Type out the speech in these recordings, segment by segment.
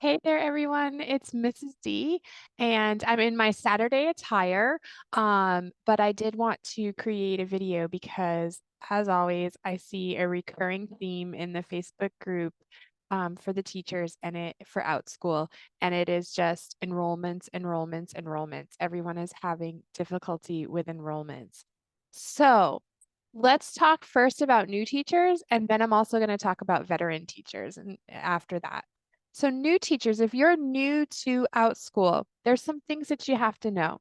Hey there, everyone. It's Mrs. D, and I'm in my Saturday attire. But I did want to create a video because, as always, I see a recurring theme in the Facebook group for the teachers and it for Outschool, and it is just enrollments, enrollments, enrollments. Everyone is having difficulty with enrollments. So let's talk first about new teachers, and then I'm also going to talk about veteran teachers and after that. So new teachers, if you're new to Outschool, there's some things that you have to know.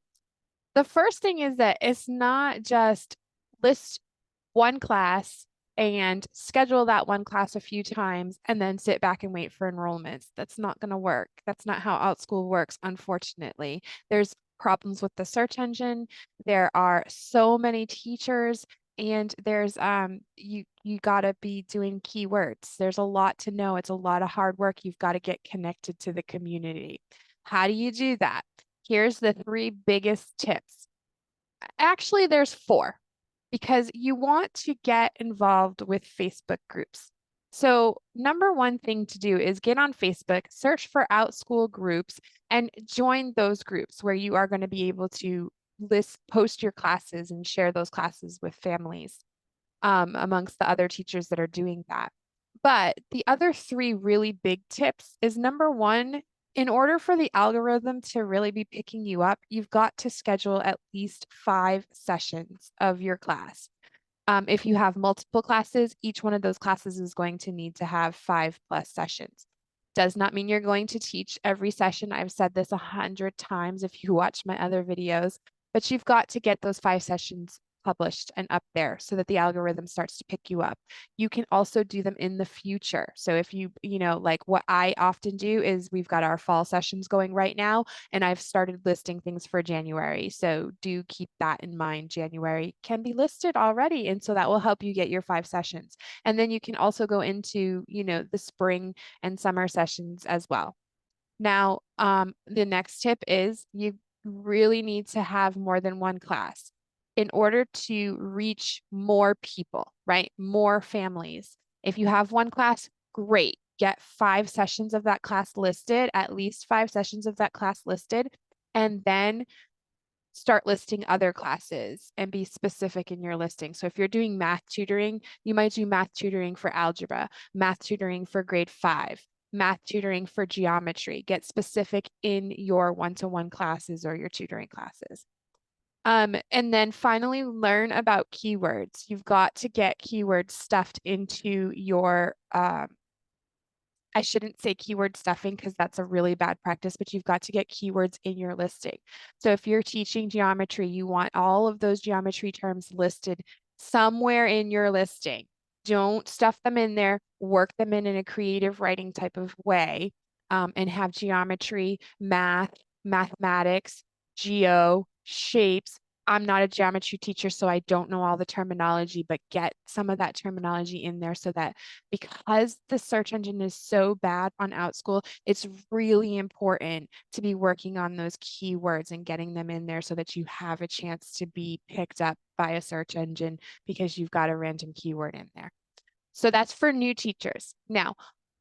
The first thing is that it's not just list one class and schedule that one class a few times and then sit back and wait for enrollments. That's not going to work. That's not how Outschool works, unfortunately. There's problems with the search engine. There are so many teachers and there's you got to be doing keywords. There's a lot to know. It's a lot of hard work. You've got to get connected to the community. How do you do that? Here's the three biggest tips. Actually, there's four because you want to get involved with Facebook groups. So, number one thing to do is get on Facebook, search for Outschool groups, and join those groups where you are going to be able to post your classes and share those classes with families amongst the other teachers that are doing that. But the other three really big tips is number one, in order for the algorithm to really be picking you up, you've got to schedule at least 5 sessions of your class. If you have multiple classes, each one of those classes is going to need to have 5+ sessions. Does not mean you're going to teach every session. I've said this 100 times if you watch my other videos, but you've got to get those 5 sessions published and up there so that the algorithm starts to pick you up. You can also do them in the future. So if like what I often do is we've got our fall sessions going right now, and I've started listing things for January. So do keep that in mind. January can be listed already. And so that will help you get your 5 sessions. And then you can also go into, the spring and summer sessions as well. Now, the next tip is you really need to have more than one class in order to reach more people, right? More families. If you have one class, great. Get 5 sessions of that class listed, at least 5 sessions of that class listed, and then start listing other classes and be specific in your listing. So if you're doing math tutoring, you might do math tutoring for algebra, math tutoring for grade 5, math tutoring for geometry. Get specific in your one-to-one classes or your tutoring classes. And then finally, learn about keywords. You've got to get keywords stuffed into your I shouldn't say keyword stuffing because that's a really bad practice, but you've got to get keywords in your listing. So if you're teaching geometry, you want all of those geometry terms listed somewhere in your listing. Don't stuff them in there, work them in a creative writing type of way, and have geometry, math, mathematics, geo, shapes. I'm not a geometry teacher, so I don't know all the terminology, but get some of that terminology in there so that because the search engine is so bad on Outschool, it's really important to be working on those keywords and getting them in there so that you have a chance to be picked up by a search engine because you've got a random keyword in there. So that's for new teachers. Now,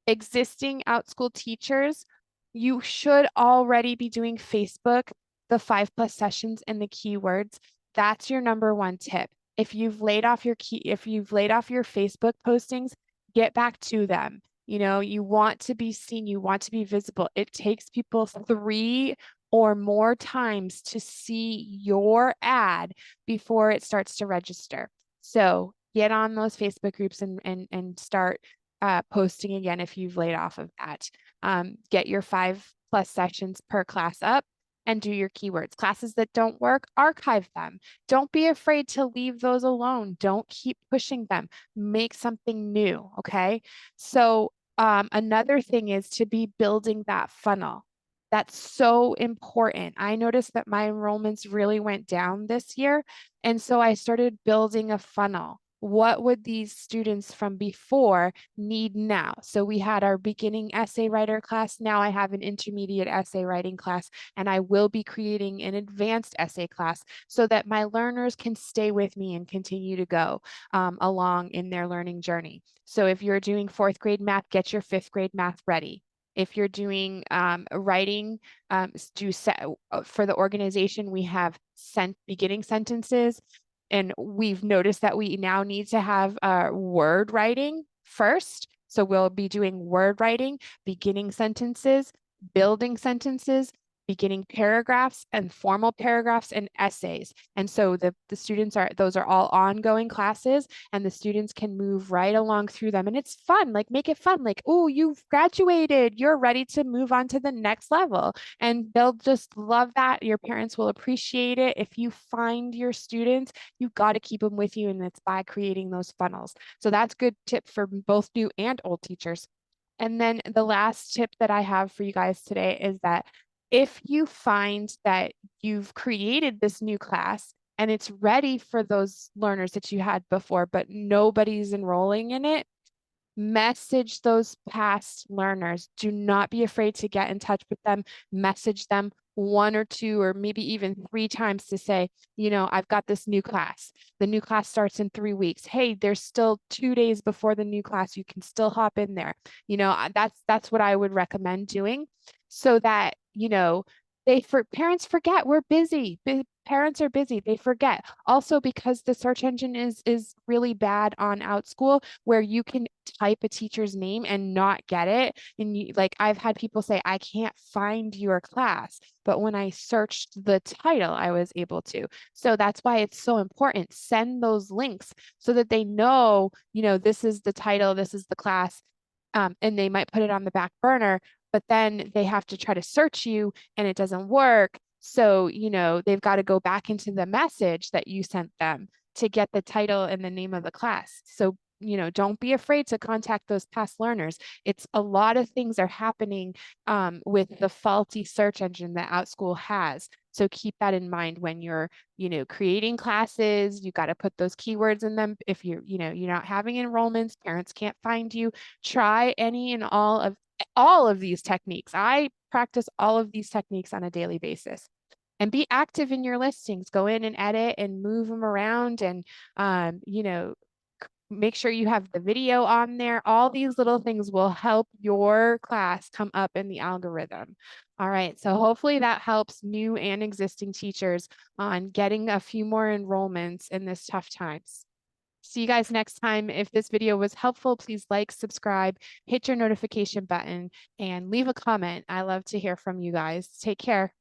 existing Outschool teachers, you should already be doing Facebook, the 5+ sessions and the keywords. That's your number one tip. If you've laid off your Facebook postings, get back to them. You want to be seen, you want to be visible. It takes people 3 or more times to see your ad before it starts to register. So get on those Facebook groups and start posting again if you've laid off of that. Get your 5+ sessions per class up and do your keywords. Classes that don't work, archive them. Don't be afraid to leave those alone. Don't keep pushing them. Make something new, okay? So another thing is to be building that funnel. That's so important. I noticed that my enrollments really went down this year. And so I started building a funnel. What would these students from before need now? So we had our beginning essay writer class. Now I have an intermediate essay writing class, and I will be creating an advanced essay class so that my learners can stay with me and continue to go along in their learning journey. So if you're doing 4th grade math, get your 5th grade math ready. If you're doing writing, for the organization, we have beginning sentences. And we've noticed that we now need to have word writing first. So we'll be doing word writing, beginning sentences, building sentences, beginning paragraphs, and formal paragraphs and essays. And so the students those are all ongoing classes, and the students can move right along through them. And it's fun, like make it fun. Like, oh, you've graduated, you're ready to move on to the next level. And they'll just love that. Your parents will appreciate it. If you find your students, you've got to keep them with you, and it's by creating those funnels. So that's good tip for both new and old teachers. And then the last tip that I have for you guys today is that if you find that you've created this new class and it's ready for those learners that you had before, but nobody's enrolling in it, message those past learners. Do not be afraid to get in touch with them. Message them 1 or 2 or maybe even 3 times to say, you know, I've got this new class. The new class starts in 3 weeks. Hey, there's still 2 days before the new class. You can still hop in there. You know, that's what I would recommend doing, so that, you know, parents forget we're busy. Parents are busy. They forget. Also, because the search engine is really bad on Outschool, where you can type a teacher's name and not get it. And like I've had people say, I can't find your class, but when I searched the title, I was able to. So that's why it's so important. Send those links so that they know, you know, this is the title, this is the class. And they might put it on the back burner, but then they have to try to search you and it doesn't work. So, you know, they've got to go back into the message that you sent them to get the title and the name of the class. So, you know, don't be afraid to contact those past learners. It's a lot of things are happening with the faulty search engine that Outschool has. So keep that in mind when you're, you know, creating classes. You got to put those keywords in them. If you're, you know, you're not having enrollments, parents can't find you. Try any and all of these techniques. I practice all of these techniques on a daily basis. And be active in your listings. Go in and edit and move them around, and you know, make sure you have the video on there. All these little things will help your class come up in the algorithm. All right, so hopefully that helps new and existing teachers on getting a few more enrollments in this tough times. See you guys next time. If this video was helpful, please like, subscribe, hit your notification button, and leave a comment. I love to hear from you guys. Take care.